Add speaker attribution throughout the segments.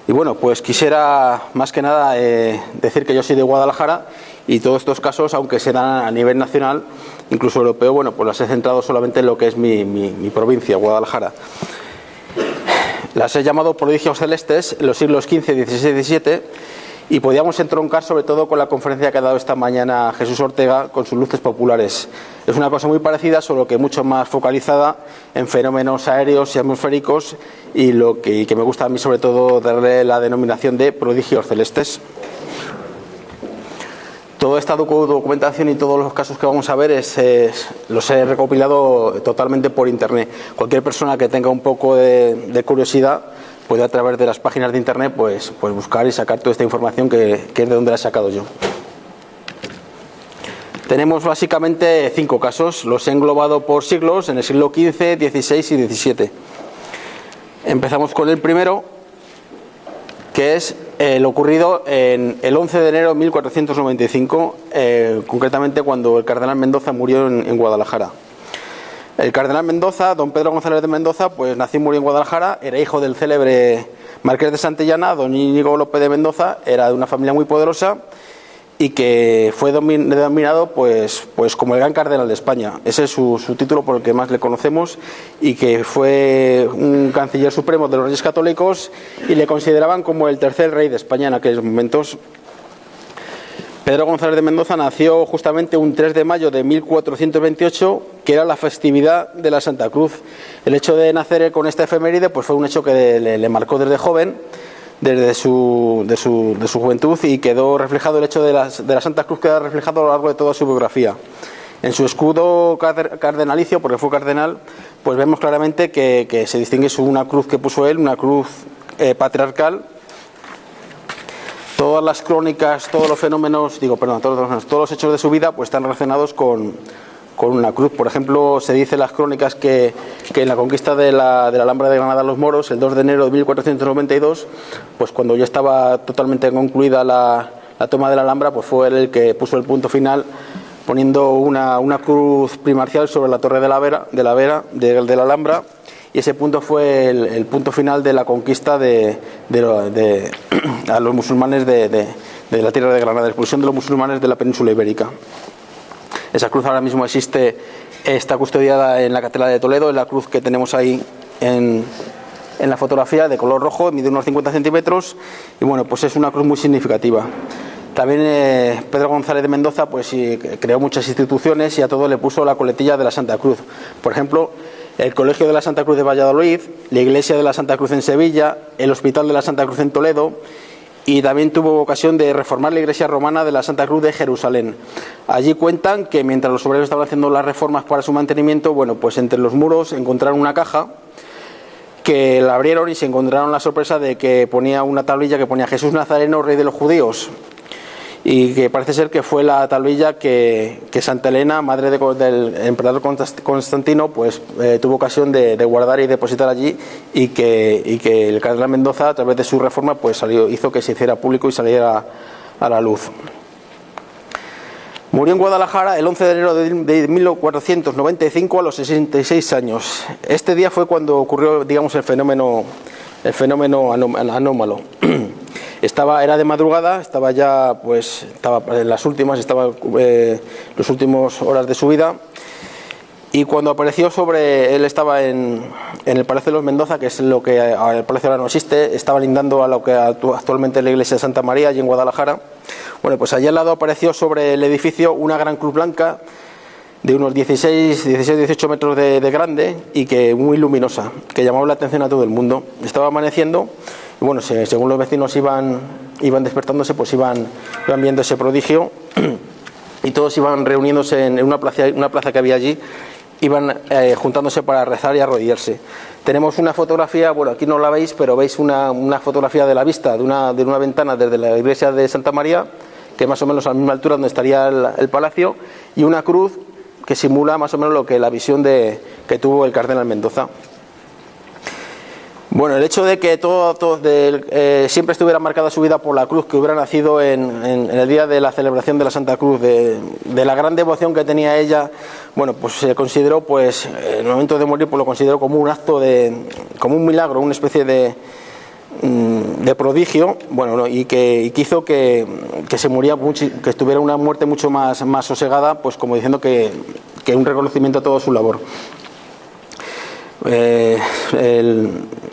Speaker 1: Y bueno, pues quisiera más que nada decir que yo soy de Guadalajara y todos estos casos, aunque se dan a nivel nacional, incluso europeo, bueno, pues las he centrado solamente en lo que es mi provincia, Guadalajara. Las he llamado prodigios celestes en los siglos XV, XVI y XVII, y podíamos entroncar sobre todo con la conferencia que ha dado esta mañana Jesús Ortega con sus luces populares. Es una cosa muy parecida, solo que mucho más focalizada en fenómenos aéreos y atmosféricos, y que me gusta a mí sobre todo darle la denominación de prodigios celestes. Toda esta documentación y todos los casos que vamos a ver los he recopilado totalmente por internet. Cualquier persona que tenga un poco de curiosidad puede, a través de las páginas de internet, pues buscar y sacar toda esta información que es de donde la he sacado yo. Tenemos básicamente 5 casos, los he englobado por siglos, en el siglo XV, XVI y XVII. Empezamos con el primero, que es lo ocurrido el 11 de enero de 1495, concretamente cuando el cardenal Mendoza murió en Guadalajara. El cardenal Mendoza, don Pedro González de Mendoza, pues nació y murió en Guadalajara, era hijo del célebre marqués de Santillana, don Íñigo López de Mendoza, era de una familia muy poderosa y que fue denominado pues como el gran cardenal de España. Ese es su título por el que más le conocemos, y que fue un canciller supremo de los Reyes Católicos y le consideraban como el tercer rey de España en aquellos momentos. Pedro González de Mendoza nació justamente un 3 de mayo de 1428, que era la festividad de la Santa Cruz. El hecho de nacer con esta efeméride pues fue un hecho que le marcó desde joven, desde su juventud, y quedó reflejado el hecho de la Santa Cruz, queda reflejado a lo largo de toda su biografía. En su escudo cardenalicio, porque fue cardenal, pues vemos claramente que se distingue una cruz que puso él, una cruz patriarcal. Todas las crónicas, todos los fenómenos, todos los hechos de su vida pues están relacionados con una cruz. Por ejemplo, se dice en las crónicas que en la conquista de la Alhambra de Granada a los moros, el 2 de enero de 1492, pues cuando ya estaba totalmente concluida la toma de la Alhambra, pues fue él el que puso el punto final, poniendo una cruz primarcial sobre la torre de la Alhambra, y ese punto fue el punto final de la conquista a los musulmanes de la tierra de Granada, la expulsión de los musulmanes de la península ibérica. Esa cruz ahora mismo está custodiada en la Catedral de Toledo, en la cruz que tenemos ahí en la fotografía, de color rojo, mide unos 50 centímetros, y bueno, pues es una cruz muy significativa. También Pedro González de Mendoza pues creó muchas instituciones, y a todo le puso la coletilla de la Santa Cruz. Por ejemplo, el Colegio de la Santa Cruz de Valladolid, la Iglesia de la Santa Cruz en Sevilla, el Hospital de la Santa Cruz en Toledo, y también tuvo ocasión de reformar la Iglesia romana de la Santa Cruz de Jerusalén. Allí cuentan que mientras los obreros estaban haciendo las reformas para su mantenimiento, bueno, pues entre los muros encontraron una caja, que la abrieron y se encontraron la sorpresa de que ponía una tablilla que ponía Jesús Nazareno, Rey de los Judíos, y que parece ser que fue la tablilla que Santa Elena, madre del emperador Constantino, pues tuvo ocasión de guardar y depositar allí, y que el cardenal Mendoza, a través de su reforma, pues hizo que se hiciera público y saliera a la luz. Murió en Guadalajara el 11 de enero de 1495 a los 66 años. Este día fue cuando ocurrió, digamos, el fenómeno anómalo. Era de madrugada, estaba en las últimas horas de su vida, y cuando apareció él estaba en el Palacio de los Mendoza, que es lo que el palacio ahora no existe, estaba lindando a lo que actualmente es la iglesia de Santa María, allí en Guadalajara. Bueno, pues allí al lado apareció sobre el edificio una gran cruz blanca de unos 18 metros de grande, y que muy luminosa, que llamaba la atención a todo el mundo. Estaba amaneciendo, y bueno, según los vecinos iban despertándose, pues iban viendo ese prodigio, y todos iban reuniéndose en una plaza que había allí, iban juntándose para rezar y arrodillarse. Tenemos una fotografía, bueno, aquí no la veis, pero veis una fotografía de la vista de una ventana desde la iglesia de Santa María, que más o menos a la misma altura donde estaría el palacio, y una cruz que simula más o menos la visión que tuvo el cardenal Mendoza. Bueno, el hecho de que siempre estuviera marcada su vida por la cruz, que hubiera nacido en el día de la celebración de la Santa Cruz, de la gran devoción que tenía ella, bueno, pues se consideró, pues en el momento de morir, pues lo consideró como un acto como un milagro, una especie de prodigio, bueno, ¿no? y que hizo que se muriera, que estuviera una muerte mucho más sosegada, pues como diciendo que un reconocimiento a toda su labor.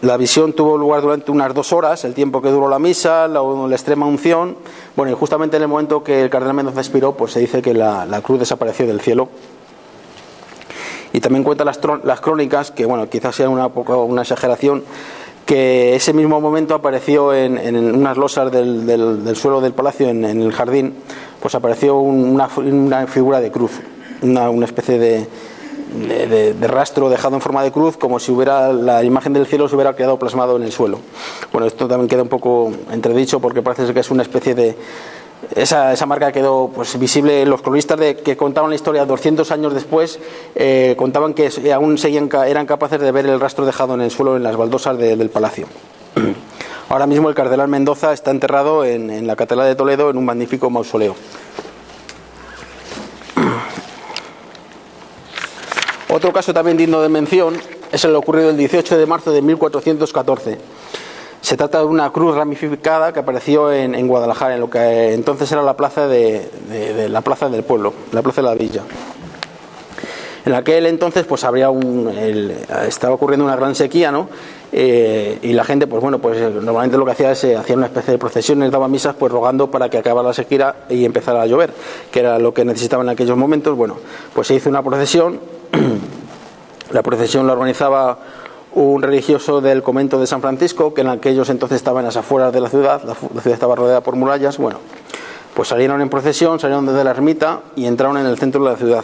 Speaker 1: La visión tuvo lugar durante unas 2 horas, el tiempo que duró la misa, la extrema unción. Bueno, y justamente en el momento que el cardenal Mendoza expiró, pues se dice que la cruz desapareció del cielo. Y también cuenta las crónicas, que bueno, quizás sea una exageración, que ese mismo momento apareció en unas losas del suelo del palacio, en el jardín, pues apareció una figura de cruz, una especie de rastro dejado en forma de cruz, como si la imagen del cielo se hubiera quedado plasmado en el suelo. Bueno, esto también queda un poco entredicho, porque parece que es una especie de... Esa marca quedó pues visible. Los cronistas que contaban la historia 200 años después contaban que aún eran capaces de ver el rastro dejado en el suelo, en las baldosas del palacio. Ahora mismo el cardenal Mendoza está enterrado en la Catedral de Toledo, en un magnífico mausoleo. Otro caso también digno de mención es el ocurrido el 18 de marzo de 1414. Se trata de una cruz ramificada que apareció en Guadalajara, en lo que entonces era la plaza la plaza del pueblo, la plaza de la villa. En aquel entonces pues estaba ocurriendo una gran sequía, ¿no? Y la gente, pues bueno, pues normalmente lo que hacía es hacía una especie de procesiones, daba misas, pues rogando para que acabara la sequía y empezara a llover, que era lo que necesitaban en aquellos momentos. Bueno, pues se hizo una procesión. La procesión la organizaba un religioso del convento de San Francisco, que en aquellos entonces estaba en las afueras de la ciudad. La ciudad estaba rodeada por murallas. Bueno, pues salieron en procesión, salieron desde la ermita y entraron en el centro de la ciudad,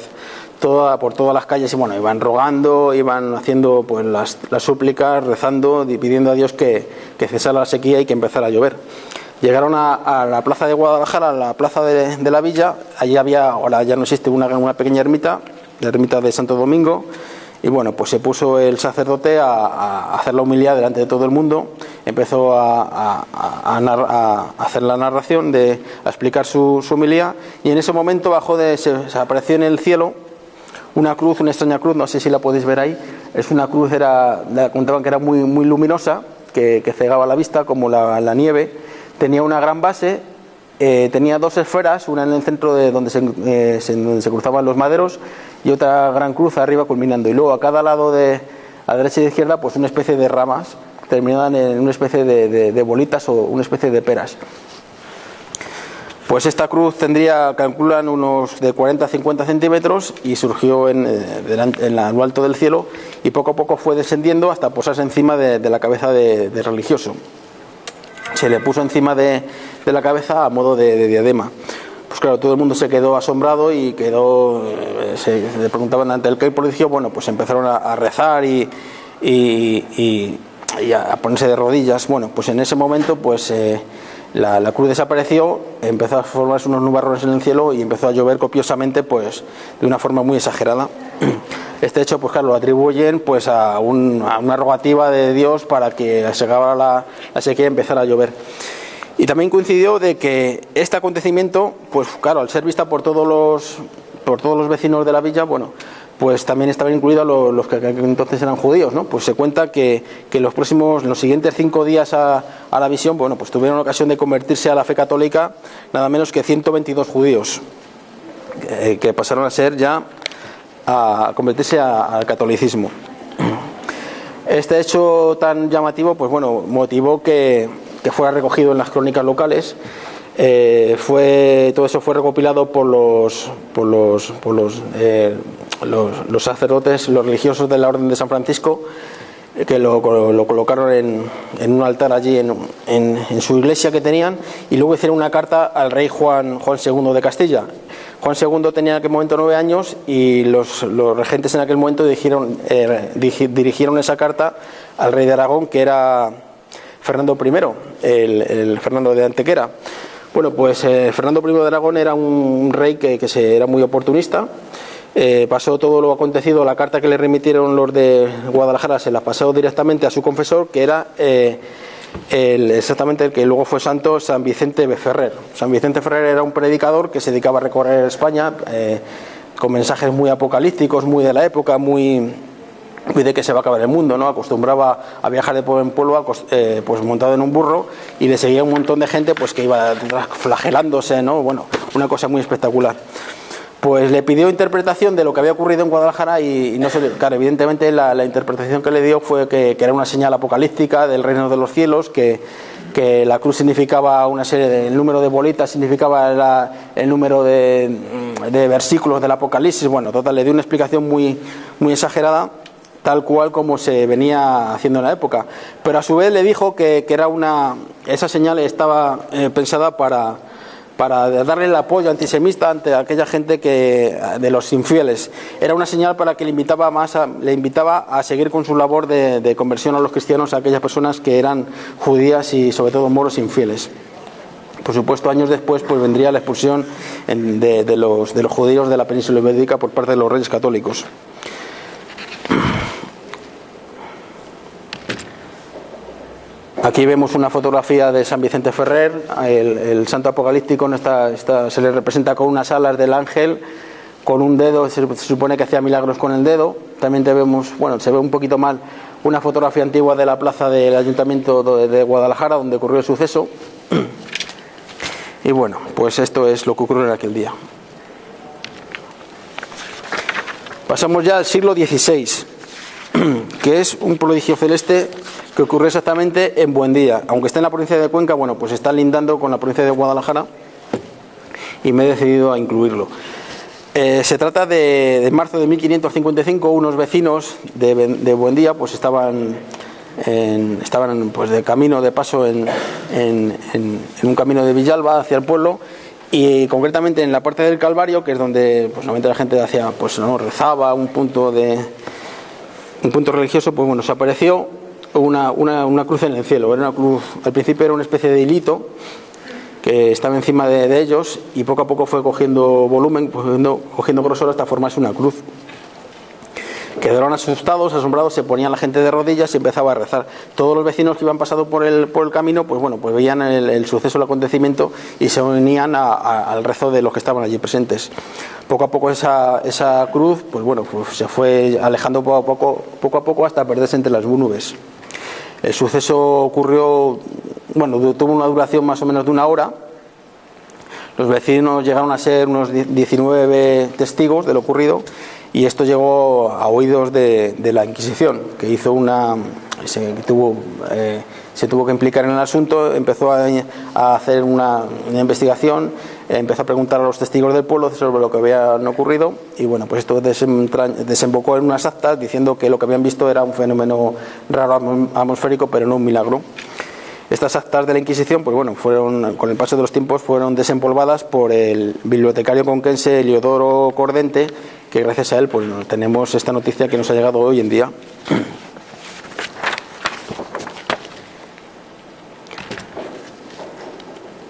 Speaker 1: por todas las calles, y bueno, iban rogando, iban haciendo pues las súplicas, rezando y pidiendo a Dios que cesara la sequía y que empezara a llover. Llegaron a la plaza de Guadalajara, a la plaza de la villa. Allí ahora ya no existe, una pequeña ermita, la ermita de Santo Domingo. Y bueno, pues se puso el sacerdote a hacer la homilía delante de todo el mundo. Empezó a hacer la narración, a explicar su homilía, y en ese momento se apareció en el cielo una cruz, una extraña cruz, no sé si la podéis ver ahí. Es una cruz, contaban que era muy, muy luminosa, que cegaba la vista como la nieve. Tenía una gran base, tenía 2 esferas, una en el centro de donde se cruzaban los maderos, y otra gran cruz arriba culminando, y luego a cada lado a derecha y de izquierda pues una especie de ramas terminaban en una especie de bolitas o una especie de peras. Pues esta cruz calculan unos de 40 a 50 centímetros, y surgió en lo alto del cielo, y poco a poco fue descendiendo hasta posarse encima de la cabeza de religioso. Se le puso encima de la cabeza a modo de diadema. Pues claro, todo el mundo se quedó asombrado y se preguntaban ante el prodigio. Bueno, pues empezaron a rezar y a ponerse de rodillas. Bueno, pues en ese momento pues la cruz desapareció, empezó a formarse unos nubarrones en el cielo y empezó a llover copiosamente, pues de una forma muy exagerada. Este hecho, pues claro, lo atribuyen pues a una rogativa de Dios para que se acabara la sequía y empezara a llover. Y también coincidió de que este acontecimiento, pues claro, al ser vista por todos los vecinos de la villa, bueno, pues también estaban incluidos los que entonces eran judíos, ¿no? Pues se cuenta que los siguientes 5 días a la visión, bueno, pues tuvieron ocasión de convertirse a la fe católica nada menos que 122 judíos, que pasaron a ser ya a convertirse al catolicismo. Este hecho tan llamativo, pues bueno, motivó que fuera recogido en las crónicas locales. Todo eso fue recopilado por los sacerdotes, los religiosos de la Orden de San Francisco, que lo colocaron en un altar allí en su iglesia que tenían, y luego hicieron una carta al rey Juan II de Castilla. Juan II tenía en aquel momento 9 años, y los regentes en aquel momento dirigieron esa carta al rey de Aragón, que era Fernando I, el Fernando de Antequera. Bueno, pues Fernando I de Aragón era un rey que era muy oportunista. Pasó todo lo acontecido, la carta que le remitieron los de Guadalajara se la pasó directamente a su confesor, que era exactamente el que luego fue santo, San Vicente Ferrer. San Vicente Ferrer era un predicador que se dedicaba a recorrer España con mensajes muy apocalípticos, muy de la época, muy de que se va a acabar el mundo, ¿no? Acostumbraba a viajar de pueblo en pueblo, pues montado en un burro, y le seguía un montón de gente pues que iba flagelándose, ¿no? Bueno, una cosa muy espectacular. Pues le pidió interpretación de lo que había ocurrido en Guadalajara y no sé, claro, evidentemente la interpretación que le dio fue que era una señal apocalíptica del reino de los cielos, que la cruz significaba una serie el número de bolitas significaba el número de versículos del Apocalipsis. Bueno, total, le dio una explicación muy exagerada, tal cual como se venía haciendo en la época, pero a su vez le dijo que era esa señal estaba pensada para darle el apoyo antisemita ante aquella gente de los infieles. Era una señal para que le invitaba a seguir con su labor de conversión a los cristianos, a aquellas personas que eran judías y sobre todo moros infieles. Por supuesto, años después pues vendría la expulsión de los judíos de la península ibérica por parte de los reyes católicos. Aquí vemos una fotografía de San Vicente Ferrer, el santo apocalíptico. Se le representa con unas alas del ángel, con un dedo, se supone que hacía milagros con el dedo. También vemos, bueno, se ve un poquito mal, una fotografía antigua de la plaza del Ayuntamiento de Guadalajara, donde ocurrió el suceso. Y bueno, pues esto es lo que ocurrió en aquel día. Pasamos ya al siglo XVI, que es un prodigio celeste que ocurrió exactamente en Buendía. Aunque está en la provincia de Cuenca, bueno, pues está lindando con la provincia de Guadalajara y me he decidido a incluirlo. Se trata de marzo de 1555, unos vecinos de Buendía pues estaban pues de camino, de paso en un camino de Villalba hacia el pueblo, y concretamente en la parte del Calvario, que es donde pues normalmente la gente hacía, pues no rezaba, un punto religioso, pues bueno, se apareció una cruz en el cielo. Era una cruz, al principio era una especie de hilito que estaba encima de ellos, y poco a poco fue cogiendo volumen, cogiendo grosor hasta formarse una cruz. Quedaron asustados, asombrados, se ponían la gente de rodillas y empezaba a rezar. Todos los vecinos que iban pasando por el camino, pues bueno, pues veían el suceso, el acontecimiento, y se unían al rezo de los que estaban allí presentes. Poco a poco esa cruz, pues bueno, pues se fue alejando poco a poco hasta perderse entre las nubes. El suceso ocurrió, bueno, tuvo una duración más o menos de una hora. Los vecinos llegaron a ser unos 19 testigos de lo ocurrido, y esto llegó a oídos de la Inquisición, que hizo se tuvo que implicar en el asunto, empezó a hacer una investigación, empezó a preguntar a los testigos del pueblo sobre lo que había ocurrido, y bueno, pues esto desembocó en unas actas diciendo que lo que habían visto era un fenómeno raro atmosférico, pero no un milagro. Estas actas de la Inquisición, pues bueno, con el paso de los tiempos fueron desempolvadas por el bibliotecario conquense Eliodoro Cordente, que gracias a él pues tenemos esta noticia que nos ha llegado hoy en día.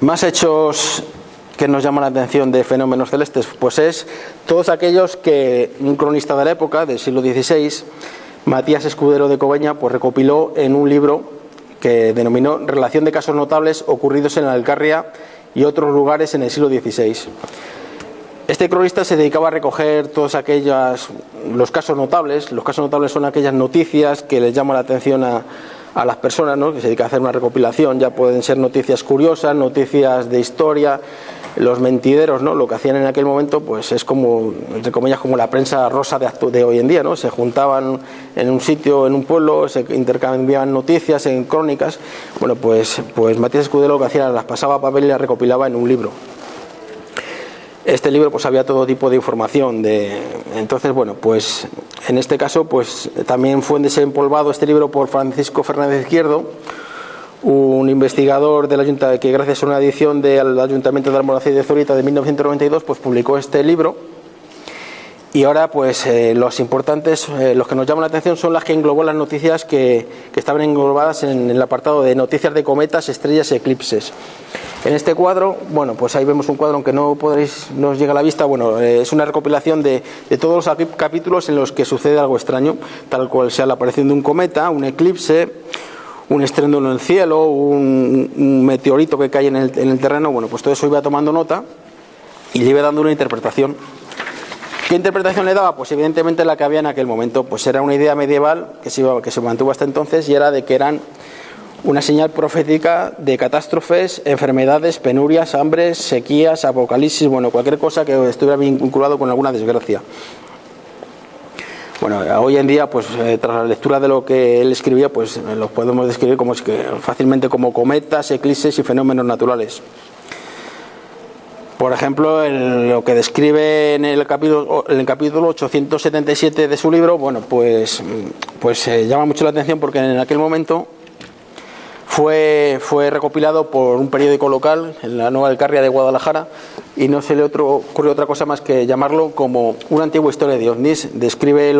Speaker 1: Más hechos que nos llaman la atención de fenómenos celestes, pues es todos aquellos que un cronista de la época, del siglo XVI, Matías Escudero de Cobeña, pues recopiló en un libro que denominó Relación de casos notables ocurridos en la Alcarria y otros lugares en el siglo XVI. Este cronista se dedicaba a recoger todos los casos notables. Los casos notables son aquellas noticias que les llaman la atención a las personas, ¿no? Que se dedica a hacer una recopilación. Ya pueden ser noticias curiosas, noticias de historia. Los mentideros, ¿no? Lo que hacían en aquel momento pues es como, entre comillas, como la prensa rosa de hoy en día, ¿no? Se juntaban en un sitio, en un pueblo, se intercambiaban noticias en crónicas. Bueno, pues Matías Escudero lo que hacía, las pasaba a papel y las recopilaba en un libro. Este libro pues había todo tipo de información entonces bueno, pues en este caso pues también fue desempolvado este libro por Francisco Fernández Izquierdo, un investigador del ayuntamiento, que gracias a una edición del Ayuntamiento de Almoradí de Zorita de 1992 pues publicó este libro. Y ahora pues los importantes, los que nos llaman la atención son las que englobó las noticias que estaban englobadas en el apartado de noticias de cometas, estrellas y eclipses. En este cuadro, bueno, pues ahí vemos un cuadro, aunque no os llega a la vista, bueno, es una recopilación de todos los capítulos en los que sucede algo extraño, tal cual sea la aparición de un cometa, un eclipse, un estruendo en el cielo, un meteorito que cae en el terreno. Bueno, pues todo eso iba tomando nota y le iba dando una interpretación. ¿Qué interpretación le daba? Pues evidentemente la que había en aquel momento. Pues era una idea medieval que se mantuvo hasta entonces, y era de que eran una señal profética de catástrofes, enfermedades, penurias, hambres, sequías, apocalipsis, bueno, cualquier cosa que estuviera vinculado con alguna desgracia. Bueno, hoy en día, pues tras la lectura de lo que él escribía, pues los podemos describir como fácilmente como cometas, eclipses y fenómenos naturales. Por ejemplo, lo que describe en el capítulo 877 de su libro, bueno, pues llama mucho la atención, porque en aquel momento fue recopilado por un periódico local, en la Nueva Alcarria de Guadalajara, y no se le ocurrió otra cosa más que llamarlo como una antigua historia de ovnis. Describe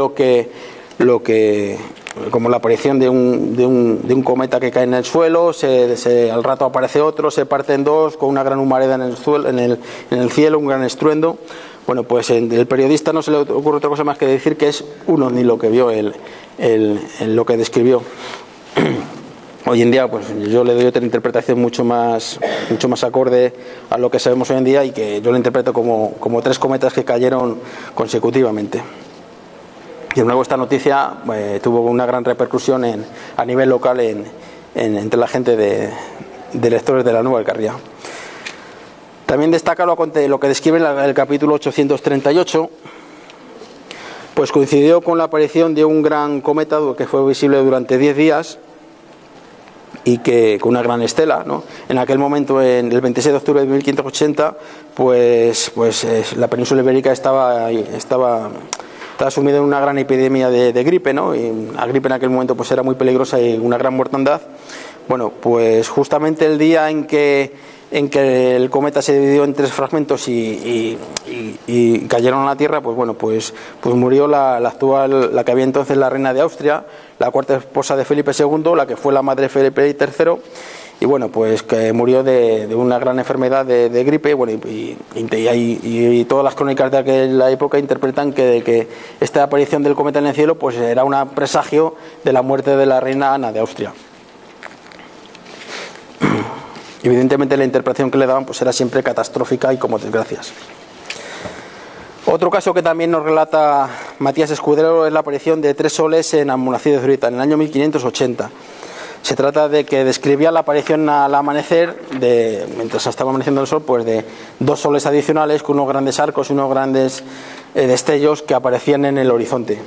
Speaker 1: como la aparición de un cometa que cae en el suelo, al rato aparece otro, se parte en dos, con una gran humareda en el cielo, un gran estruendo. Bueno, pues el periodista no se le ocurre otra cosa más que decir que es un ovni lo que vio, lo que describió. Hoy en día, pues yo le doy otra interpretación mucho más acorde a lo que sabemos hoy en día, y que yo lo interpreto como 3 cometas que cayeron consecutivamente. Y de nuevo, esta noticia tuvo una gran repercusión a nivel local entre la gente de lectores de la Nueva Alcarria. También destaca lo que describe en el capítulo 838. Pues coincidió con la aparición de un gran cometa que fue visible durante 10 días, y que con una gran estela, ¿no? En aquel momento, en el 26 de octubre de 1580, pues la península ibérica estaba sumida en una gran epidemia de gripe, ¿no? Y la gripe en aquel momento pues era muy peligrosa y una gran mortandad. Bueno, pues justamente el día en que el cometa se dividió en 3 fragmentos y cayeron a la Tierra, pues bueno, pues murió la que había entonces la reina de Austria, la cuarta esposa de Felipe II, la que fue la madre de Felipe III, y bueno, pues que murió de una gran enfermedad de gripe. Bueno, y todas las crónicas de aquella época interpretan que esta aparición del cometa en el cielo pues era un presagio de la muerte de la reina Ana de Austria. Evidentemente la interpretación que le daban pues era siempre catastrófica y como desgracias. Otro caso que también nos relata Matías Escudero es la aparición de 3 soles en Almonacid de Zurita en el año 1580. Se trata de que describía la aparición al amanecer, mientras estaba amaneciendo el sol, pues de 2 soles adicionales con unos grandes arcos y unos grandes destellos que aparecían en el horizonte.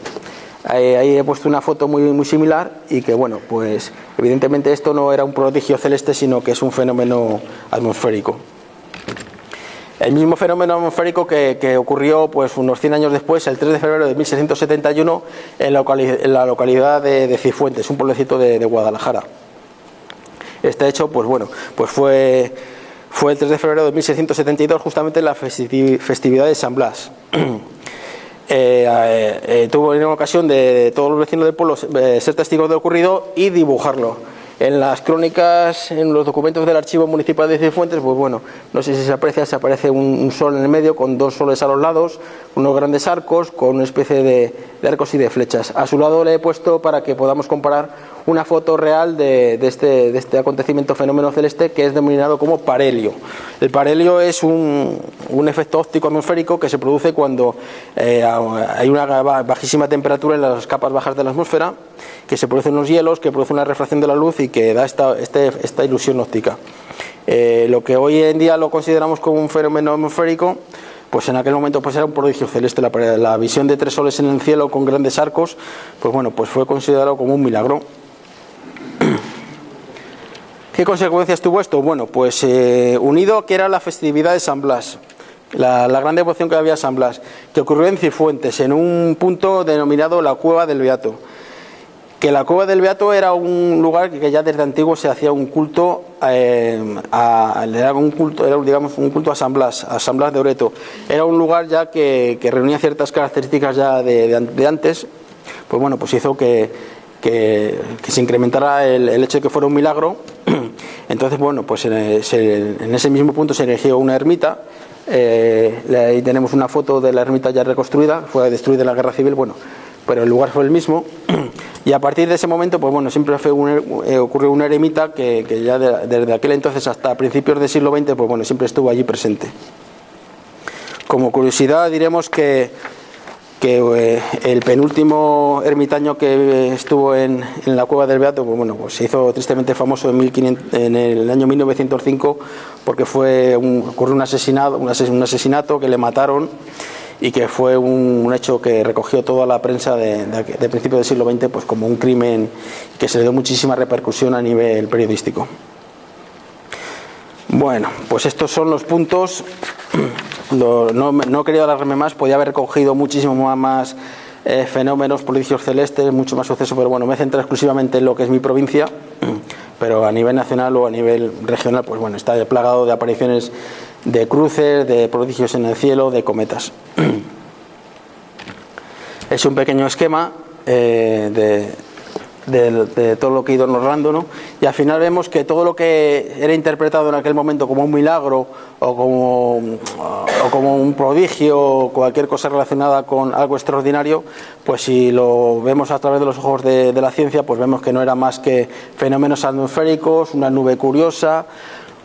Speaker 1: Ahí he puesto una foto muy similar, y que bueno, pues evidentemente esto no era un prodigio celeste, sino que es un fenómeno atmosférico. El mismo fenómeno atmosférico que ocurrió pues unos 100 años después, el 3 de febrero de 1671, en la localidad de Cifuentes, un pueblecito de Guadalajara. Este hecho pues bueno, pues fue el 3 de febrero de 1672, justamente en la festividad de San Blas. Tuvo la ocasión de todos los vecinos del pueblo ser testigos de lo ocurrido y dibujarlo. En las crónicas, en los documentos del Archivo Municipal de Cifuentes, pues bueno, no sé si se aparece un sol en el medio con 2 soles a los lados, unos grandes arcos con una especie de arcos y de flechas. A su lado le he puesto para que podamos comparar una foto real de este acontecimiento, fenómeno celeste, que es denominado como parhelio. El parhelio es un efecto óptico atmosférico que se produce cuando hay una bajísima temperatura en las capas bajas de la atmósfera, que se producen los hielos, que produce una refracción de la luz y que da esta ilusión óptica. Lo que hoy en día lo consideramos como un fenómeno atmosférico, pues en aquel momento pues era un prodigio celeste. La visión de 3 soles en el cielo con grandes arcos, pues bueno, pues fue considerado como un milagro. ¿Qué consecuencias tuvo esto? Bueno, pues unido a que era la festividad de San Blas, la gran devoción que había a San Blas, que ocurrió en Cifuentes, en un punto denominado la Cueva del Beato. Que la Cueva del Beato era un lugar que ya desde antiguo se hacía un culto, era un culto a San Blas de Oreto. Era un lugar ya que reunía ciertas características ya de antes. Pues bueno, pues hizo que se incrementara el hecho de que fuera un milagro. Entonces bueno, pues en ese mismo punto se erigió una ermita. Ahí tenemos una foto de la ermita ya reconstruida, fue destruida en la Guerra Civil, bueno, pero el lugar fue el mismo. Y a partir de ese momento, pues bueno, siempre ocurrió una eremita que ya desde aquel entonces hasta principios del siglo XX, pues bueno, siempre estuvo allí presente. Como curiosidad diremos que que el penúltimo ermitaño que estuvo en la cueva del Beato, pues bueno, pues se hizo tristemente famoso en el año 1905 porque ocurrió un asesinato que le mataron, y que fue un hecho que recogió toda la prensa de principios del siglo XX pues como un crimen que se le dio muchísima repercusión a nivel periodístico. Bueno, pues estos son los puntos. No he querido alargarme más, podía haber recogido muchísimo más fenómenos, prodigios celestes, mucho más sucesos, pero bueno, me he centrado exclusivamente en lo que es mi provincia, pero a nivel nacional o a nivel regional, pues bueno, está plagado de apariciones de cruces, de prodigios en el cielo, de cometas. Es un pequeño esquema de todo lo que he ido narrando, ¿no? Y al final vemos que todo lo que era interpretado en aquel momento como un milagro o como un prodigio o cualquier cosa relacionada con algo extraordinario, pues si lo vemos a través de los ojos de la ciencia, pues vemos que no era más que fenómenos atmosféricos, una nube curiosa,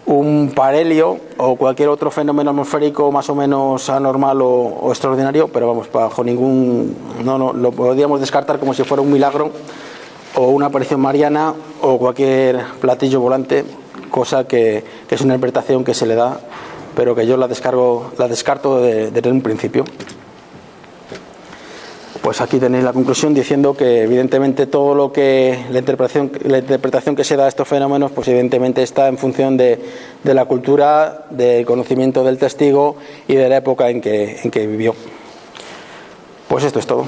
Speaker 1: un parhelio o cualquier otro fenómeno atmosférico más o menos anormal o extraordinario, pero vamos, bajo no lo podíamos descartar como si fuera un milagro o una aparición mariana o cualquier platillo volante, cosa que es una interpretación que se le da, pero que yo la descarto desde un principio. Pues aquí tenéis la conclusión diciendo que evidentemente todo lo que la interpretación que se da a estos fenómenos, pues evidentemente está en función de la cultura, del conocimiento del testigo y de la época en que vivió. Pues esto es todo.